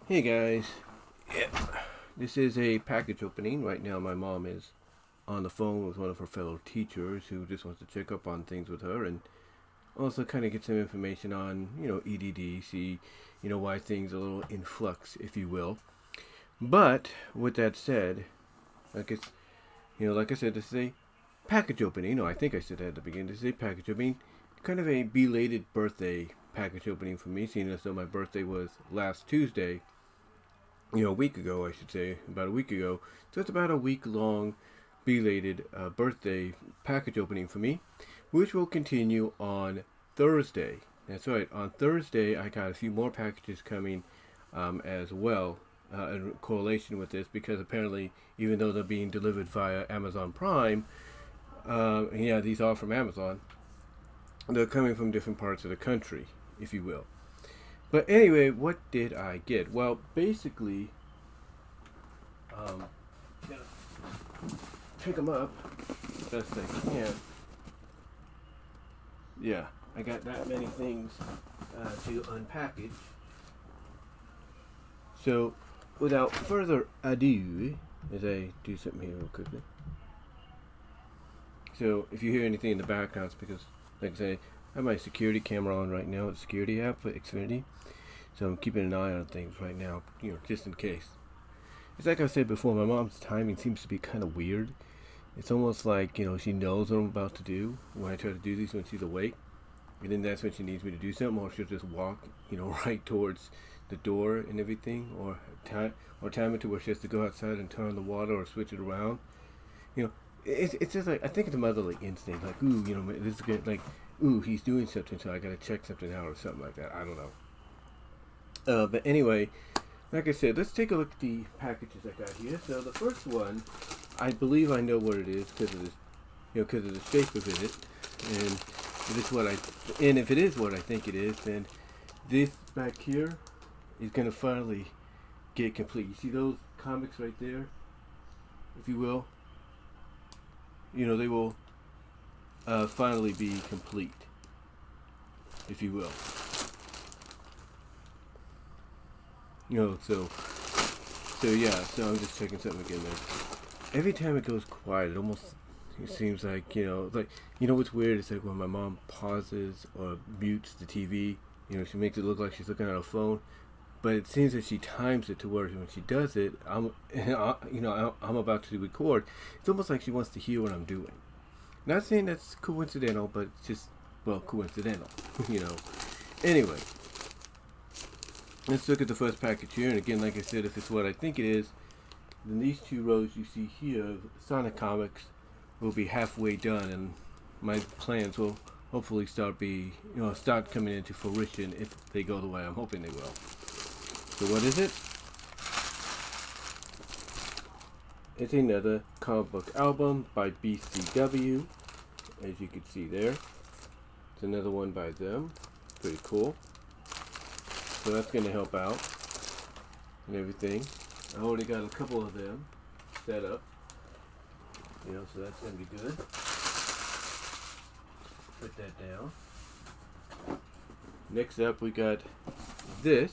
Hey guys, yeah, this is a package opening. Right now, my mom is on the phone with one of her fellow teachers who just wants to check up on things with her and also kind of get some information on, EDD, see, why things are a little in flux, if you will. But with that said, like it's, like I said, this is a package opening. I think I said that at the beginning. This is a package opening, kind of a belated birthday package opening for me, seeing as though my birthday was last Tuesday. A week ago, I should say, about a week ago. So it's about a week long belated birthday package opening for me, which will continue on Thursday. That's right, on Thursday, I got a few more packages coming as well in correlation with this because apparently, even though they're being delivered via Amazon Prime, yeah, these are from Amazon, they're coming from different parts of the country, if you will. But anyway, what did I get? Well, basically, gotta pick them up as best I can. Yeah, I got that many things to unpackage. So, without further ado, as I do something here real quickly. So, if you hear anything in the background, it's because, like I say, I have my security camera on right now. It's a security app for Xfinity. So I'm keeping an eye on things right now, just in case. It's like I said before, my mom's timing seems to be kind of weird. It's almost like, she knows what I'm about to do when I try to do these when she's awake. And then that's when she needs me to do something, or she'll just walk, right towards the door and everything, or time it to where she has to go outside and turn on the water or switch it around. It's just like, I think it's a motherly instinct, like, ooh, this is good, like, ooh, he's doing something, so I gotta check something out or something like that. I don't know. But anyway, like I said, let's take a look at the packages I got here. So the first one, I believe I know what it is because of this, because of the shape of it, and if it is what I think it is, then this back here is gonna finally get complete. You see those comics right there, if you will. They will finally be complete, if you will. So yeah, so I'm just checking something again there. Every time it goes quiet, it seems like, what's weird is like when my mom pauses or mutes the TV, she makes it look like she's looking at her phone, but it seems that she times it to where when she does it, I'm about to record. It's almost like she wants to hear what I'm doing. Not saying that's coincidental, but it's just, well, coincidental, Anyway, let's look at the first package here, and again, like I said, if it's what I think it is, then these two rows you see here, Sonic Comics, will be halfway done, and my plans will hopefully start coming into fruition if they go the way I'm hoping they will. So what is it? It's another comic book album by BCW, as you can see there. It's another one by them. Pretty cool. So that's going to help out and everything. I already got a couple of them set up. So that's going to be good. Put that down. Next up, we got this.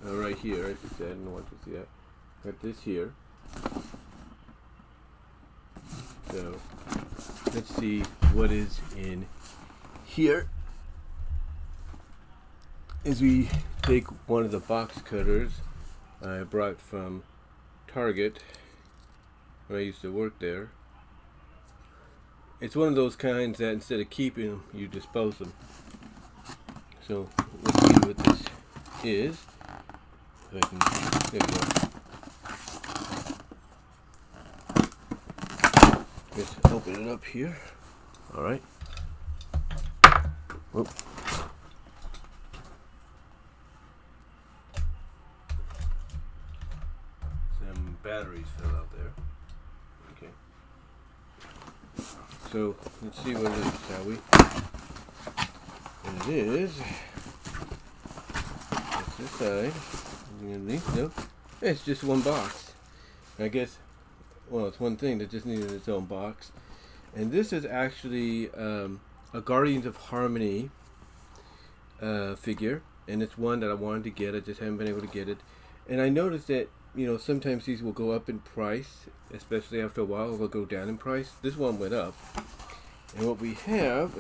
Right here, as I said. I don't want you to see that. Got this here. So, let's see what is in here. As we take one of the box cutters I brought from Target when I used to work there. It's one of those kinds that instead of keeping them, you dispose them. So let's see what this is. There we go. Just open it up here. Alright. Whoop. Some batteries fell out there. Okay. So let's see what it is, shall we? And it is. That's this side. No, it's just one box. I guess. Well, it's one thing that just needed its own box. And this is actually a Guardians of Harmony figure. and it's one that I wanted to get. I just haven't been able to get it. And I noticed that, you know, sometimes these will go up in price, especially after a while they'll go down in price. This one went up. And what we have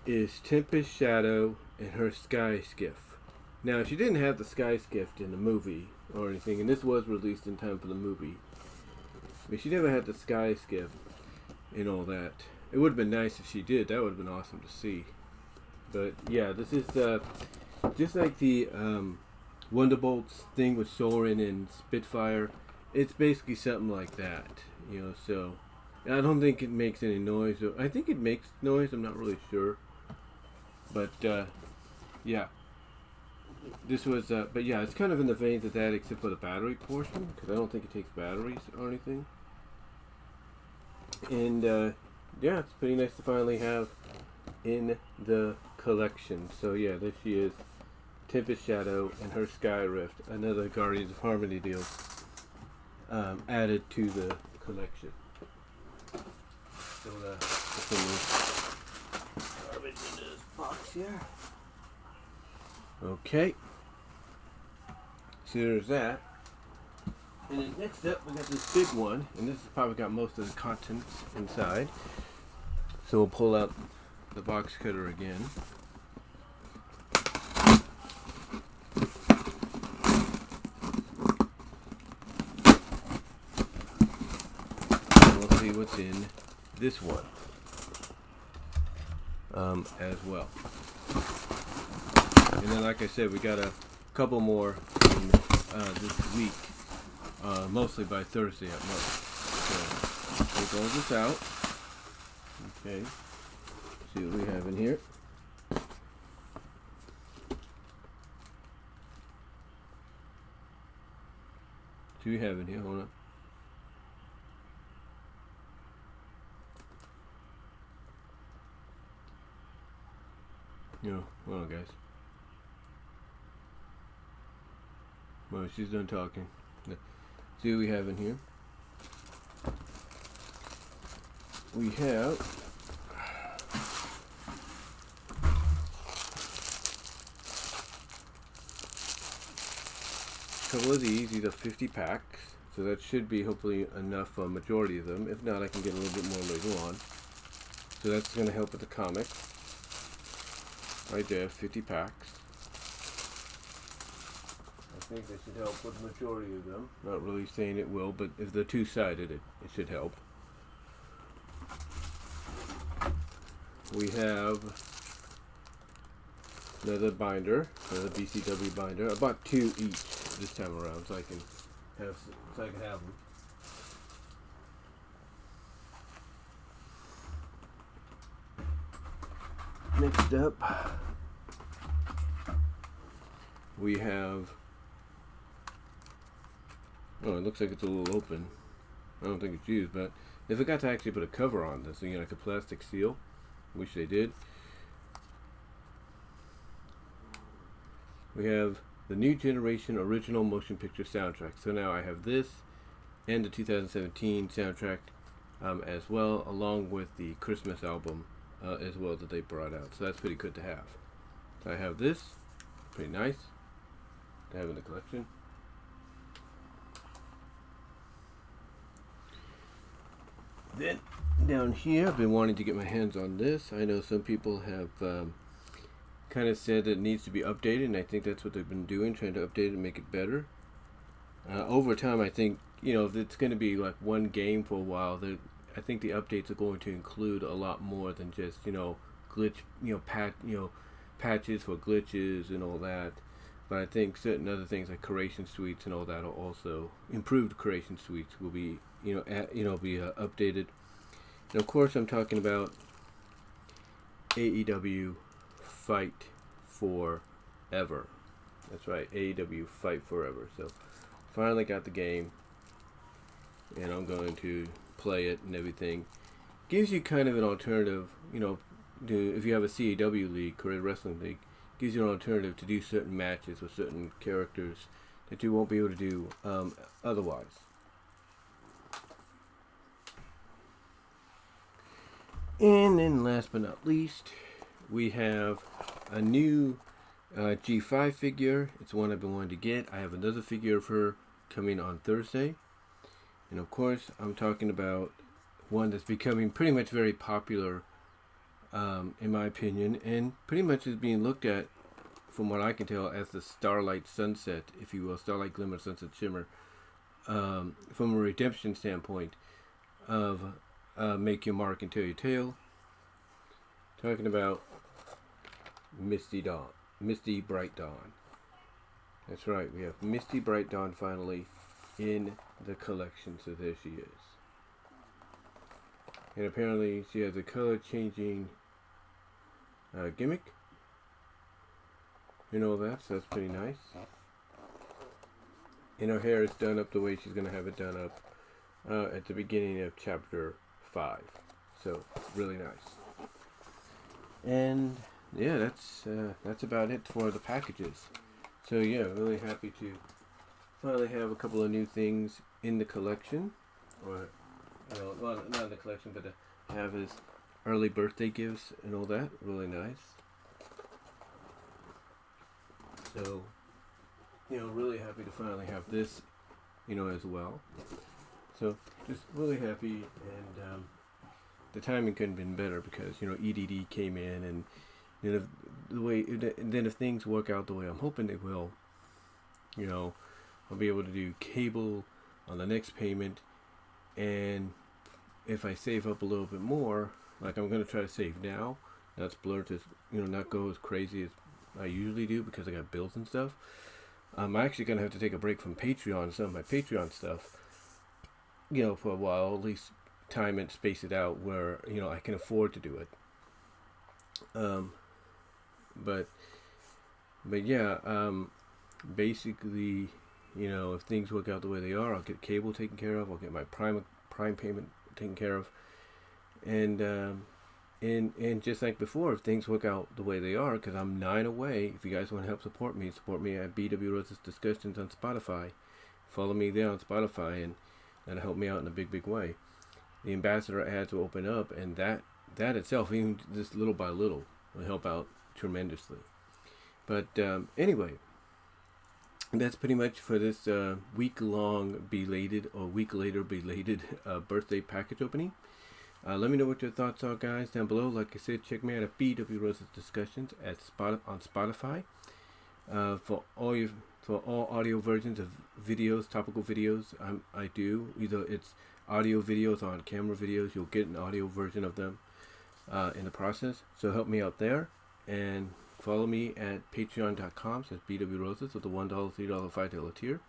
is Tempest Shadow and her Sky Skiff. Now, she didn't have the Sky Skiff in the movie or anything, and this was released in time for the movie. But she never had the Sky Skiff and all that. It would have been nice if she did. That would have been awesome to see. But yeah, this is just like the Wonderbolts thing with Soarin' and Spitfire. It's basically something like that, you know. So I don't think it makes any noise. I think it makes noise. I'm not really sure. But yeah, this was. But yeah, it's kind of in the veins of that, except for the battery portion, because I don't think it takes batteries or anything. And yeah, it's pretty nice to finally have in the collection. So yeah, there she is, Tempest Shadow and her Sky Rift, another Guardians of Harmony deal added to the collection. So put some garbage in this box here. Okay, so there's that. And then next up, we got this big one, and this has probably got most of the contents inside. So we'll pull out the box cutter again. And we'll see what's in this one as well. And then, like I said, we got a couple more in this week. Mostly by Thursday at most. So we'll roll this out. Okay. See what we have in here. See what we have in here. Hold on. Hold on, guys. Well, she's done talking. See what we have in here. We have a couple of these. These are 50 packs, so that should be hopefully enough for a majority of them. If not, I can get a little bit more later on. So that's going to help with the comic. Right there, 50 packs. I think that should help with the majority of them. Not really saying it will, but if they're two-sided, it should help. We have another binder, another BCW binder. I bought 2 each this time around, so I can have them. Next up, we have. Oh, it looks like it's a little open. I don't think it's used, but they forgot to actually put a cover on this, like a plastic seal. Wish they did. We have the New Generation Original Motion Picture Soundtrack. So now I have this and the 2017 soundtrack as well, along with the Christmas album as well that they brought out. So that's pretty good to have. So I have this. Pretty nice to have in the collection. Then down here, I've been wanting to get my hands on this. I know some people have kind of said that it needs to be updated, and I think that's what they've been doing, trying to update it and make it better. Over time, I think, if it's going to be like one game for a while, I think the updates are going to include a lot more than just glitch, patches for glitches and all that. But I think certain other things like creation suites and all that, are also improved creation suites will be updated. And of course, I'm talking about AEW Fight Forever. That's right, AEW Fight Forever. So finally got the game, and I'm going to play it and everything. Gives you kind of an alternative, if you have a CAW league, Korean Wrestling League, gives you an alternative to do certain matches with certain characters that you won't be able to do otherwise. And then last but not least, we have a new G5 figure. It's one I've been wanting to get. I have another figure of her coming on Thursday. And of course, I'm talking about one that's becoming pretty much very popular, in my opinion, and pretty much is being looked at, from what I can tell, as the Starlight Sunset, if you will, Starlight Glimmer, Sunset Shimmer, from a redemption standpoint of Make Your Mark and Tell Your Tale. Talking about Misty Dawn, Misty Bright Dawn. That's right, we have Misty Bright Dawn finally in the collection, so there she is. And apparently she has a color changing gimmick. You know that, so that's pretty nice. And her hair is done up the way she's going to have it done up at the beginning of chapter 5. So, really nice. And yeah, that's about it for the packages. So yeah, really happy to finally have a couple of new things in the collection, or well, not in the collection, but to have his early birthday gifts and all that. Really nice. So really happy to finally have this, as well. So just really happy, and the timing couldn't have been better because EDD came in, and then if things work out the way I'm hoping they will, I'll be able to do cable on the next payment, and if I save up a little bit more, like I'm gonna try to save now, not splurge, to not go as crazy as I usually do because I got bills and stuff. I'm actually gonna have to take a break from Patreon, some of my Patreon stuff, for a while, at least time and space it out where I can afford to do it. But yeah, basically, if things work out the way they are, I'll get cable taken care of. I'll get my prime payment taken care of, and just like before, if things work out the way they are, because I'm 9 away. If you guys want to help support me at BW Rose's Discussions on Spotify. Follow me there on Spotify, and that'll help me out in a big way. The ambassador ads will open up, and that itself, even just little by little, will help out tremendously. But anyway, that's pretty much for this week-long belated, or week later belated birthday package opening. Let me know what your thoughts are, guys, down below. Like I said, check me out at BW Rose's Discussions on Spotify for all audio versions of videos, topical videos. I do either it's audio videos on camera videos. You'll get an audio version of them in the process. So help me out there, and follow me at patreon.com. So it's BW Roses with the $1, $3, $5 tier.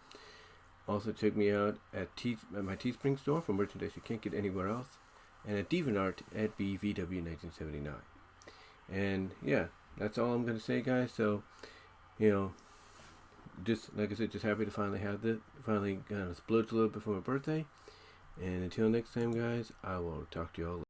Also check me out at my Teespring store for merchandise you can't get anywhere else, and at DeviantArt at BVW1979. And yeah, that's all I'm gonna say, guys. So just like I said, just happy to finally have this, finally kind of splurge a little bit for my birthday. And until next time, guys, I will talk to you all later.